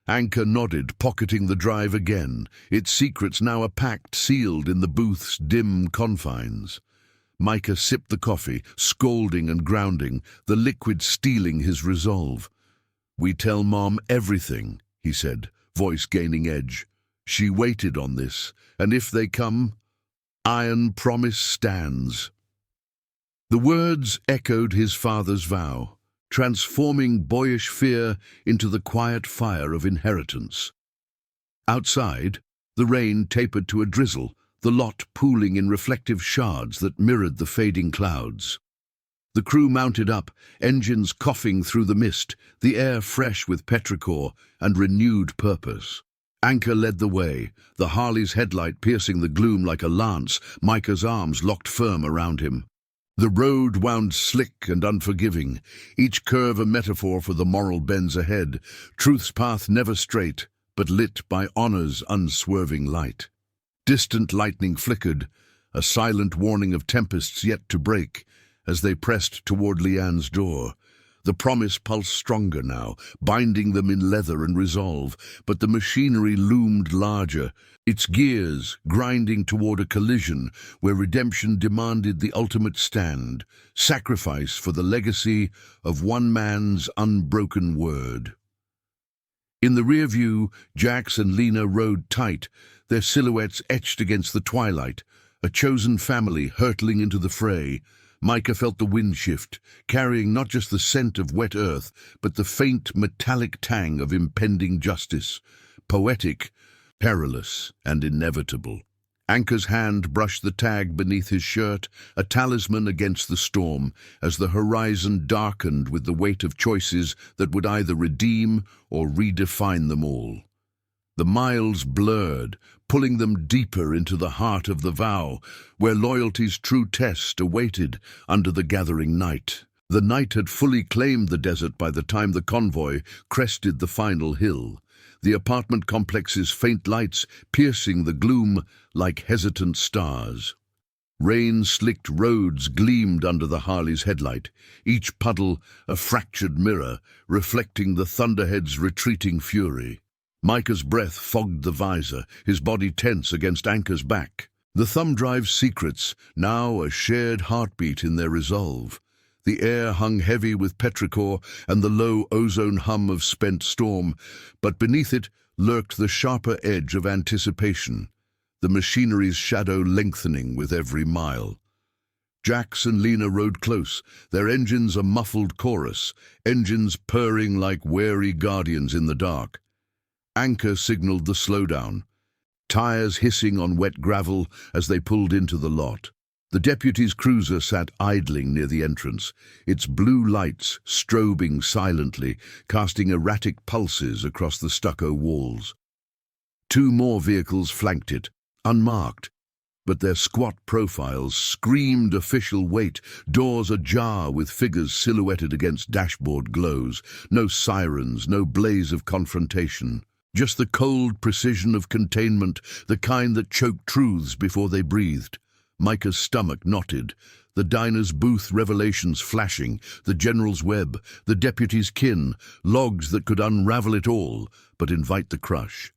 Anchor nodded, pocketing the drive again, its secrets now a pact sealed in the booth's dim confines. Micah sipped the coffee, scolding and grounding, the liquid stealing his resolve. "We tell Mom everything," he said, voice gaining edge. "She waited on this, and if they come, iron promise stands." The words echoed his father's vow, transforming boyish fear into the quiet fire of inheritance. Outside, the rain tapered to a drizzle, the lot pooling in reflective shards that mirrored the fading clouds. The crew mounted up, engines coughing through the mist, the air fresh with petrichor and renewed purpose. Anchor led the way, the Harley's headlight piercing the gloom like a lance, Micah's arms locked firm around him. The road wound slick and unforgiving, each curve a metaphor for the moral bends ahead, truth's path never straight, but lit by honor's unswerving light. Distant lightning flickered, a silent warning of tempests yet to break, as they pressed toward Leanne's door. The promise pulsed stronger now, binding them in leather and resolve, but the machinery loomed larger, its gears grinding toward a collision where redemption demanded the ultimate stand, sacrifice for the legacy of one man's unbroken word. In the rear view, Jax and Lena rode tight, their silhouettes etched against the twilight, a chosen family hurtling into the fray. Micah felt the wind shift, carrying not just the scent of wet earth, but the faint metallic tang of impending justice, poetic, perilous, and inevitable. Anchor's hand brushed the tag beneath his shirt, a talisman against the storm, as the horizon darkened with the weight of choices that would either redeem or redefine them all. The miles blurred, pulling them deeper into the heart of the vow, where loyalty's true test awaited under the gathering night. The night had fully claimed the desert by the time the convoy crested the final hill, the apartment complex's faint lights piercing the gloom like hesitant stars. Rain-slicked roads gleamed under the Harley's headlight, each puddle a fractured mirror, reflecting the thunderhead's retreating fury. Micah's breath fogged the visor, his body tense against Anchor's back. The thumb drive's secrets, now a shared heartbeat in their resolve. The air hung heavy with petrichor and the low ozone hum of spent storm, but beneath it lurked the sharper edge of anticipation, the machinery's shadow lengthening with every mile. Jax and Lena rode close, their engines a muffled chorus, engines purring like wary guardians in the dark. Anchor signaled the slowdown, tires hissing on wet gravel as they pulled into the lot. The deputy's cruiser sat idling near the entrance, its blue lights strobing silently, casting erratic pulses across the stucco walls. Two more vehicles flanked it, unmarked, but their squat profiles screamed official weight, doors ajar with figures silhouetted against dashboard glows, no sirens, no blaze of confrontation. Just the cold precision of containment, the kind that choked truths before they breathed. Micah's stomach knotted, the diner's booth revelations flashing, the general's web, the deputy's kin, logs that could unravel it all, but invite the crush.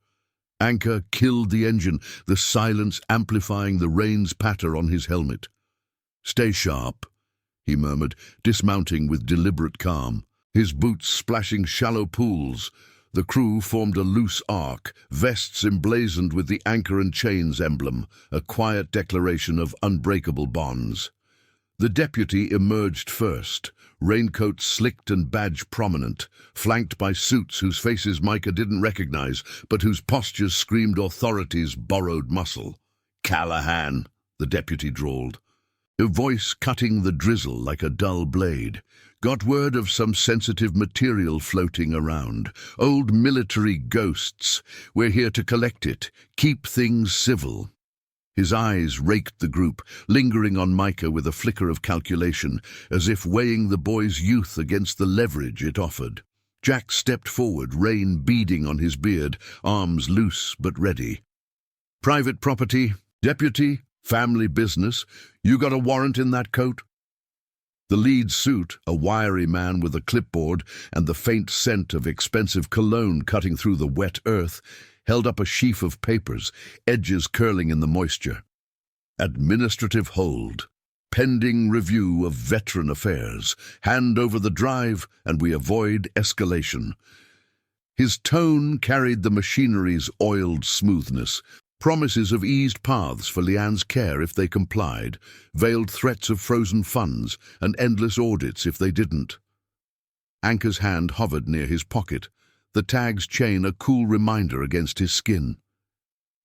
Anchor killed the engine, the silence amplifying the rain's patter on his helmet. "Stay sharp," he murmured, dismounting with deliberate calm, his boots splashing shallow pools. The crew formed a loose arc, vests emblazoned with the anchor and chains emblem, a quiet declaration of unbreakable bonds. The deputy emerged first, raincoat slicked and badge prominent, flanked by suits whose faces Micah didn't recognize, but whose postures screamed authority's borrowed muscle. "Callahan," the deputy drawled, a voice cutting the drizzle like a dull blade. "Got word of some sensitive material floating around. Old military ghosts. We're here to collect it. Keep things civil." His eyes raked the group, lingering on Micah with a flicker of calculation, as if weighing the boy's youth against the leverage it offered. Jack stepped forward, rain beading on his beard, arms loose but ready. "Private property, deputy, family business. You got a warrant in that coat?" The lead suit, a wiry man with a clipboard and the faint scent of expensive cologne cutting through the wet earth, held up a sheaf of papers, edges curling in the moisture. "Administrative hold. pending review of veteran affairs. Hand over the drive and we avoid escalation." His tone carried the machinery's oiled smoothness. Promises of eased paths for Leanne's care if they complied, veiled threats of frozen funds and endless audits if they didn't. Anchor's hand hovered near his pocket, the tag's chain a cool reminder against his skin.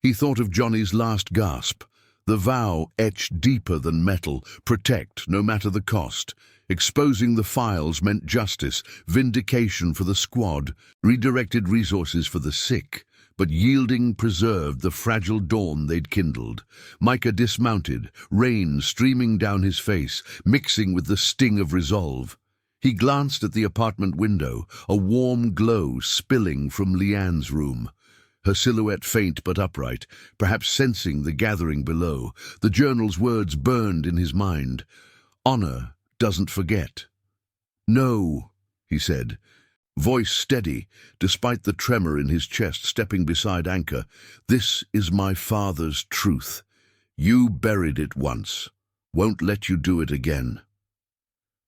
He thought of Johnny's last gasp, the vow etched deeper than metal: protect no matter the cost. Exposing the files meant justice, vindication for the squad, redirected resources for the sick, but yielding preserved the fragile dawn they'd kindled. Micah dismounted, rain streaming down his face, mixing with the sting of resolve. He glanced at the apartment window, a warm glow spilling from Leanne's room. Her silhouette faint but upright, perhaps sensing the gathering below. The journal's words burned in his mind. "Honor doesn't forget." "No," he said, voice steady, despite the tremor in his chest, stepping beside Anchor. "This is my father's truth. You buried it once. Won't let you do it again."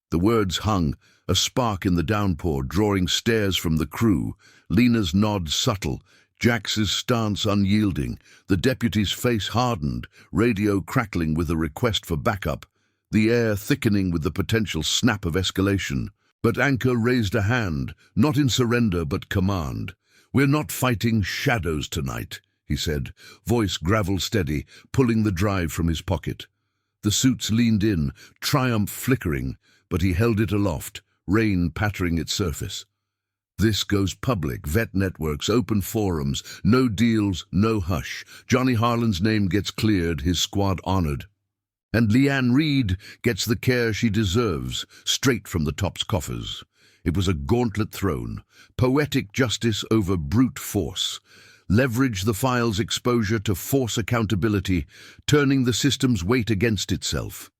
The words hung, a spark in the downpour, drawing stares from the crew. Lena's nod subtle, Jax's stance unyielding, the deputy's face hardened, radio crackling with a request for backup, the air thickening with the potential snap of escalation. But Anchor raised a hand, not in surrender but command. "We're not fighting shadows tonight," he said, voice gravel steady, pulling the drive from his pocket. The suits leaned in, triumph flickering, but he held it aloft, rain pattering its surface. "This goes public, vet networks, open forums, no deals, no hush. Johnny Harlan's name gets cleared, his squad honored. And Leanne Reed gets the care she deserves, straight from the top's coffers." It was a gauntlet thrown, poetic justice over brute force. Leverage the file's exposure to force accountability, turning the system's weight against itself.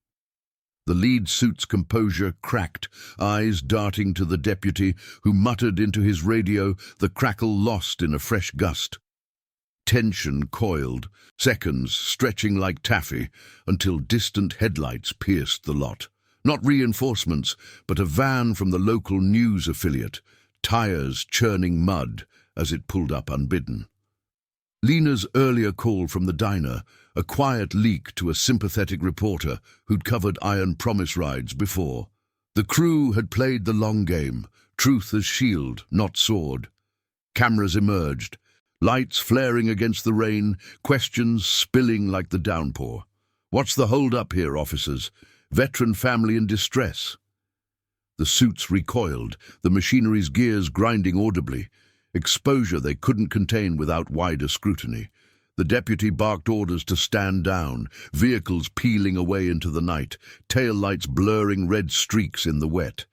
The lead suit's composure cracked, eyes darting to the deputy, who muttered into his radio, the crackle lost in a fresh gust. Tension coiled, seconds stretching like taffy, until distant headlights pierced the lot. Not reinforcements, but a van from the local news affiliate, tires churning mud as it pulled up unbidden. Lena's earlier call from the diner, a quiet leak to a sympathetic reporter who'd covered Iron Promise rides before. The crew had played the long game, truth as shield, not sword. Cameras emerged, lights flaring against the rain, questions spilling like the downpour. "What's the hold-up here, officers? Veteran family in distress." The suits recoiled, the machinery's gears grinding audibly. Exposure they couldn't contain without wider scrutiny. The deputy barked orders to stand down, vehicles peeling away into the night, taillights blurring red streaks in the wet.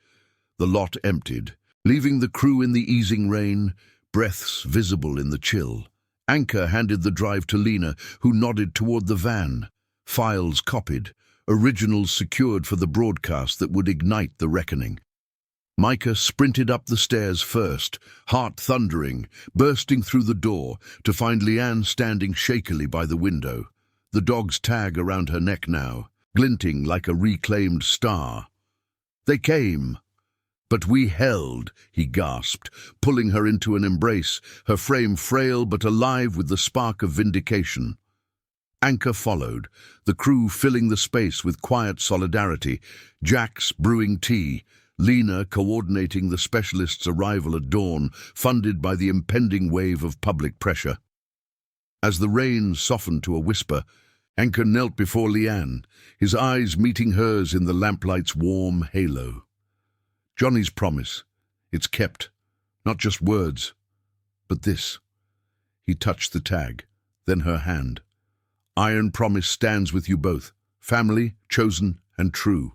The lot emptied, leaving the crew in the easing rain, breaths visible in the chill. Anchor handed the drive to Lena, who nodded toward the van. Files copied, originals secured for the broadcast that would ignite the reckoning. Micah sprinted up the stairs first, heart thundering, bursting through the door to find Leanne standing shakily by the window, the dog's tag around her neck now, glinting like a reclaimed star. "They came, but we held," he gasped, pulling her into an embrace, her frame frail but alive with the spark of vindication. Anchor followed, the crew filling the space with quiet solidarity, Jax brewing tea, Lena coordinating the specialist's arrival at dawn, funded by the impending wave of public pressure. As the rain softened to a whisper, Anchor knelt before Leanne, his eyes meeting hers in the lamplight's warm halo. "Johnny's promise. It's kept. Not just words, but this." He touched the tag, then her hand. "Iron Promise stands with you both, family, chosen, and true."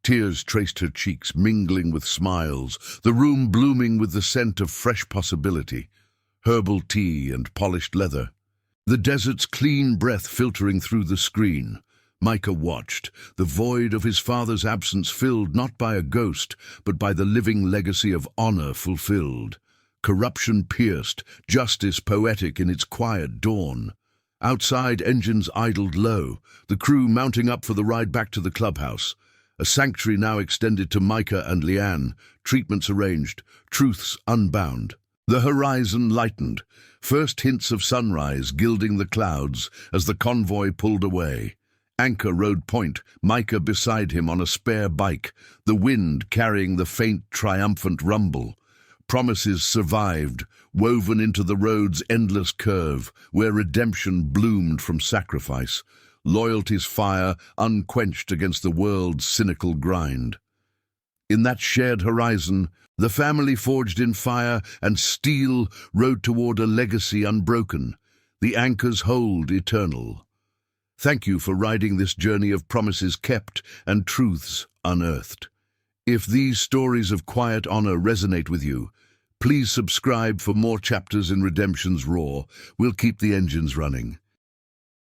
Tears traced her cheeks, mingling with smiles, the room blooming with the scent of fresh possibility, herbal tea and polished leather. The desert's clean breath filtering through the screen. Micah watched, the void of his father's absence filled not by a ghost, but by the living legacy of honor fulfilled. Corruption pierced, justice poetic in its quiet dawn. Outside, engines idled low, the crew mounting up for the ride back to the clubhouse. A sanctuary now extended to Micah and Leanne, treatments arranged, truths unbound. The horizon lightened, first hints of sunrise gilding the clouds as the convoy pulled away. Anchor rode point, Micah beside him on a spare bike, the wind carrying the faint, triumphant rumble. Promises survived, woven into the road's endless curve, where redemption bloomed from sacrifice, loyalty's fire unquenched against the world's cynical grind. In that shared horizon, the family forged in fire and steel rode toward a legacy unbroken, the anchor's hold eternal. Thank you for riding this journey of promises kept and truths unearthed. If these stories of quiet honor resonate with you, please subscribe for more chapters in Redemption's Roar. We'll keep the engines running.